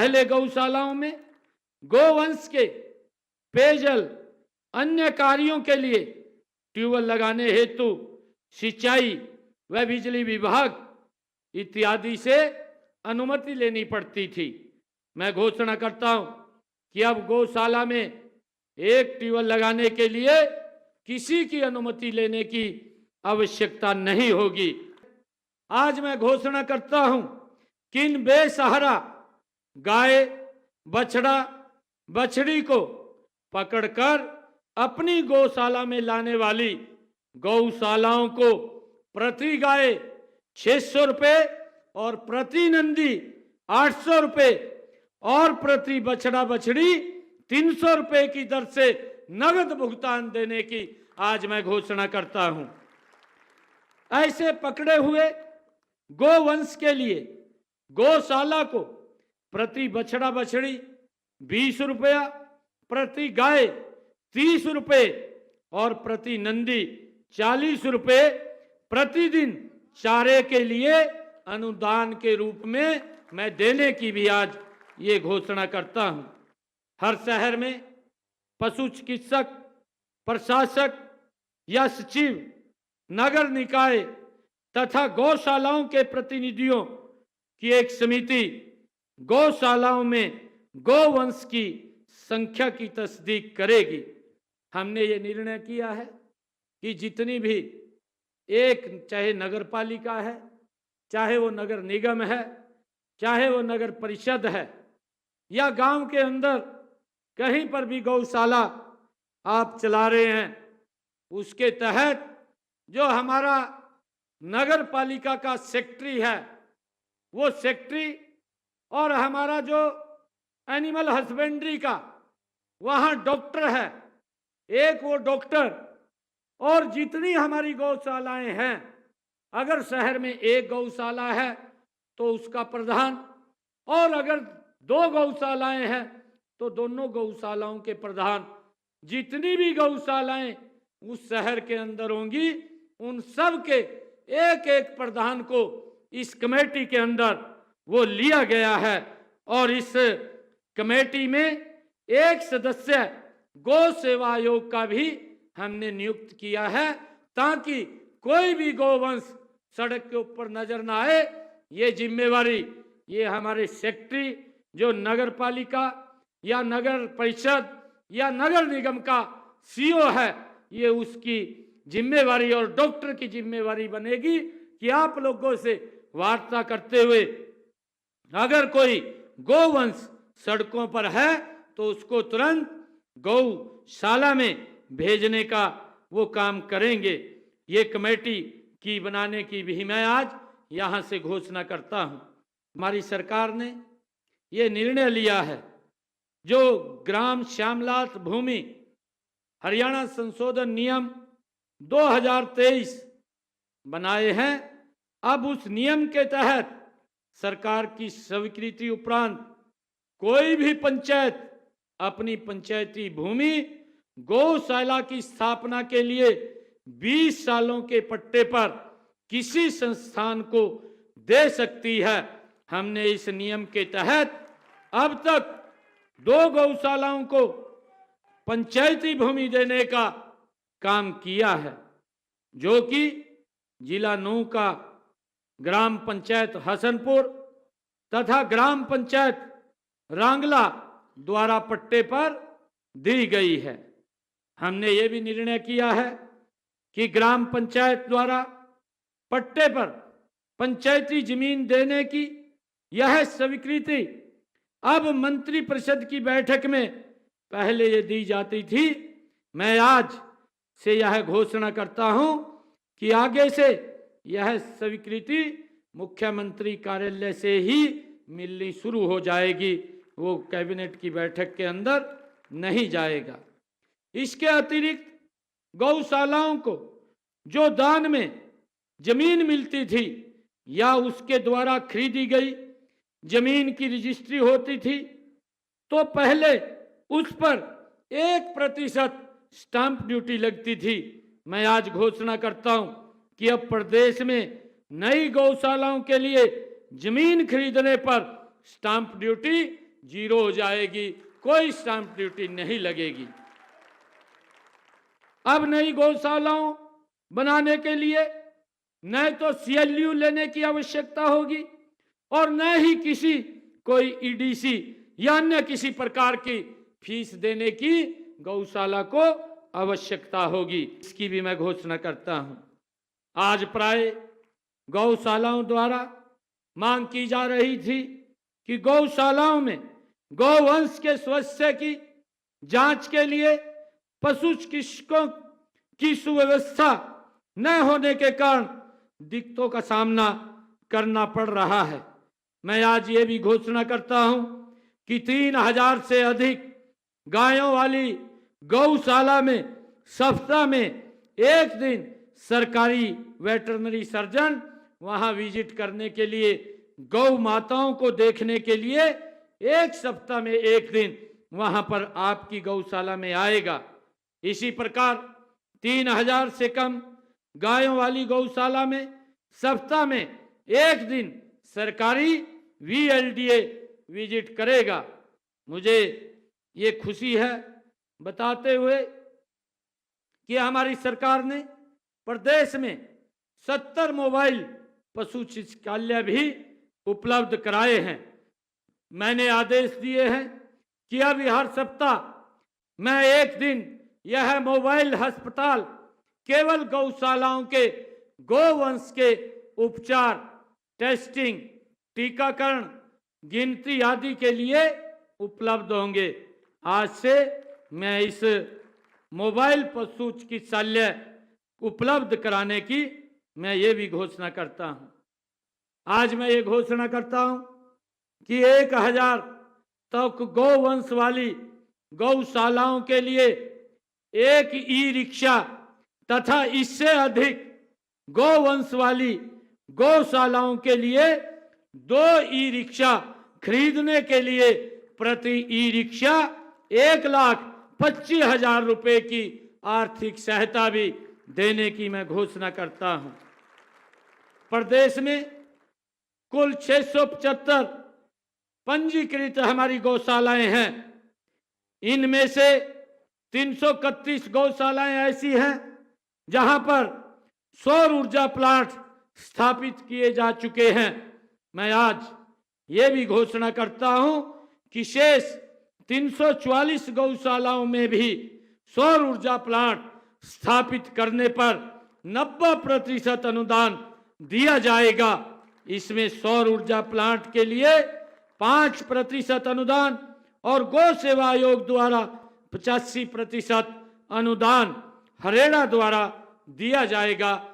पहले गौशालाओं में गोवंश के पेयजल अन्य कार्यों के लिए ट्यूबवेल लगाने हेतु सिंचाई व बिजली विभाग इत्यादि से अनुमति लेनी पड़ती थी। मैं घोषणा करता हूं कि अब गौशाला में एक ट्यूबवेल लगाने के लिए किसी की अनुमति लेने की आवश्यकता नहीं होगी। आज मैं घोषणा करता हूं कि इन बेसहारा गाय, बछड़ा, बछड़ी को पकड़कर अपनी गौशाला में लाने वाली गौशालाओं को प्रति गाय 600 रुपये और प्रति नंदी 800 रुपये और प्रति बछड़ा बछड़ी 300 रुपये की दर से नगद भुगतान देने की आज मैं घोषणा करता हूं। ऐसे पकड़े हुए गोवंश के लिए गौशाला को प्रति बछड़ा बछड़ी 20 रुपया, प्रति गाय 30 रुपये और प्रति नंदी 40 रुपये प्रतिदिन चारे के लिए अनुदान के रूप में मैं देने की भी आज ये घोषणा करता हूं। हर शहर में पशु चिकित्सक, प्रशासक या सचिव, नगर निकाय तथा गौशालाओं के प्रतिनिधियों की एक समिति गौशालाओं में गोवंश की संख्या की तस्दीक करेगी। हमने ये निर्णय किया है कि जितनी भी चाहे नगर पालिका है, चाहे वो नगर निगम है, चाहे वो नगर परिषद है या गांव के अंदर कहीं पर भी गौशाला आप चला रहे हैं, उसके तहत जो हमारा नगर पालिका का सेक्रेटरी है, वो सेक्रेटरी और हमारा जो एनिमल हस्बेंड्री का वहाँ डॉक्टर है, एक वो डॉक्टर और जितनी हमारी गौशालाएं हैं, अगर शहर में एक गौशाला है तो उसका प्रधान, और अगर 2 गौशालाएं हैं तो दोनों गौशालाओं के प्रधान, जितनी भी गौशालाएं उस शहर के अंदर होंगी उन सब के एक एक प्रधान को इस कमेटी के अंदर वो लिया गया है। और इस कमेटी में एक सदस्य गौ सेवा आयोग का भी हमने नियुक्त किया है, ताकि कोई भी गोवंश सड़क के ऊपर नजर ना आए। ये जिम्मेवारी ये हमारे सेक्रेटरी जो नगर पालिका या नगर परिषद या नगर निगम का सीओ है, ये उसकी जिम्मेवारी और डॉक्टर की जिम्मेवारी बनेगी कि आप लोगों से वार्ता करते हुए अगर कोई गोवंश सड़कों पर है तो उसको तुरंत गौशाला में भेजने का वो काम करेंगे। ये कमेटी की बनाने की भी मैं आज यहाँ से घोषणा करता हूँ। हमारी सरकार ने ये निर्णय लिया है, जो ग्राम श्यामलात भूमि हरियाणा संशोधन नियम 2023 बनाए हैं। अब उस नियम के तहत सरकार की स्वीकृति उपरांत कोई भी पंचायत अपनी पंचायती भूमि गौशाला की स्थापना के लिए 20 सालों के पट्टे पर किसी संस्थान को दे सकती है। हमने इस नियम के तहत अब तक 2 गौशालाओं को पंचायती भूमि देने का काम किया है, जो कि जिला नूह का ग्राम पंचायत हसनपुर तथा ग्राम पंचायत रांगला द्वारा पट्टे पर दी गई है। हमने ये भी निर्णय किया है कि ग्राम पंचायत द्वारा पट्टे पर पंचायती जमीन देने की यह स्वीकृति अब मंत्री परिषद की बैठक में पहले ये दी जाती थी। मैं आज से यह घोषणा करता हूं कि आगे से यह स्वीकृति मुख्यमंत्री कार्यालय से ही मिलनी शुरू हो जाएगी, वो कैबिनेट की बैठक के अंदर नहीं जाएगा। इसके अतिरिक्त गौशालाओं को जो दान में जमीन मिलती थी या उसके द्वारा खरीदी गई जमीन की रजिस्ट्री होती थी, तो पहले उस पर 1% स्टांप ड्यूटी लगती थी। मैं आज घोषणा करता हूं कि अब प्रदेश में नई गौशालाओं के लिए जमीन खरीदने पर स्टांप ड्यूटी जीरो हो जाएगी, कोई स्टैंप ड्यूटी नहीं लगेगी। अब नई गौशालाओं बनाने के लिए न तो CLU लेने की आवश्यकता होगी और न ही किसी कोई EDC या अन्य किसी प्रकार की फीस देने की गौशाला को आवश्यकता होगी। इसकी भी मैं घोषणा करता हूं। आज प्राय गौशालाओं द्वारा मांग की जा रही थी कि गौशालाओं में गौवंश के स्वास्थ्य की जांच के लिए पशु चिकित्सकों की सुव्यवस्था न होने के कारण दिक्कतों का सामना करना पड़ रहा है। मैं आज ये भी घोषणा करता हूं कि 3000 से अधिक गायों वाली गौशाला में सप्ताह में एक दिन सरकारी वेटरनरी सर्जन वहां विजिट करने के लिए, गौ माताओं को देखने के लिए एक सप्ताह में एक दिन वहां पर आपकी गौशाला में आएगा। इसी प्रकार 3000 से कम गायों वाली गौशाला में सप्ताह में एक दिन सरकारी VLDA विजिट करेगा। मुझे ये खुशी है बताते हुए कि हमारी सरकार ने प्रदेश में 70 मोबाइल पशु चिकित्सालय भी उपलब्ध कराए हैं। मैंने आदेश दिए हैं कि अभी हर सप्ताह मैं एक दिन यह मोबाइल अस्पताल केवल गौशालाओं के गोवंश के उपचार, टेस्टिंग, टीकाकरण, गिनती आदि के लिए उपलब्ध होंगे। आज से मैं इस मोबाइल पशु चिकित्सालय उपलब्ध कराने की मैं ये भी घोषणा करता हूं। आज मैं ये घोषणा करता हूं कि 1000 तक गौवंश वाली गौशालाओं के लिए एक ई-रिक्शा तथा इससे अधिक गौवंश वाली गौशालाओं के लिए 2 ई-रिक्शा खरीदने के लिए प्रति ई-रिक्शा 1,25,000 रुपए की आर्थिक सहायता भी देने की मैं घोषणा करता हूं। प्रदेश में कुल 675 पंजीकृत हमारी गौशालाएं हैं। इनमें से 331 गौशालाएं ऐसी हैं जहां पर सौर ऊर्जा प्लांट स्थापित किए जा चुके हैं। मैं आज ये भी घोषणा करता हूं कि शेष 344 गौशालाओं में भी सौर ऊर्जा प्लांट स्थापित करने पर 90% अनुदान दिया जाएगा। इसमें सौर ऊर्जा प्लांट के लिए 5% अनुदान और गौ सेवा आयोग द्वारा 85% अनुदान हरेड़ा द्वारा दिया जाएगा।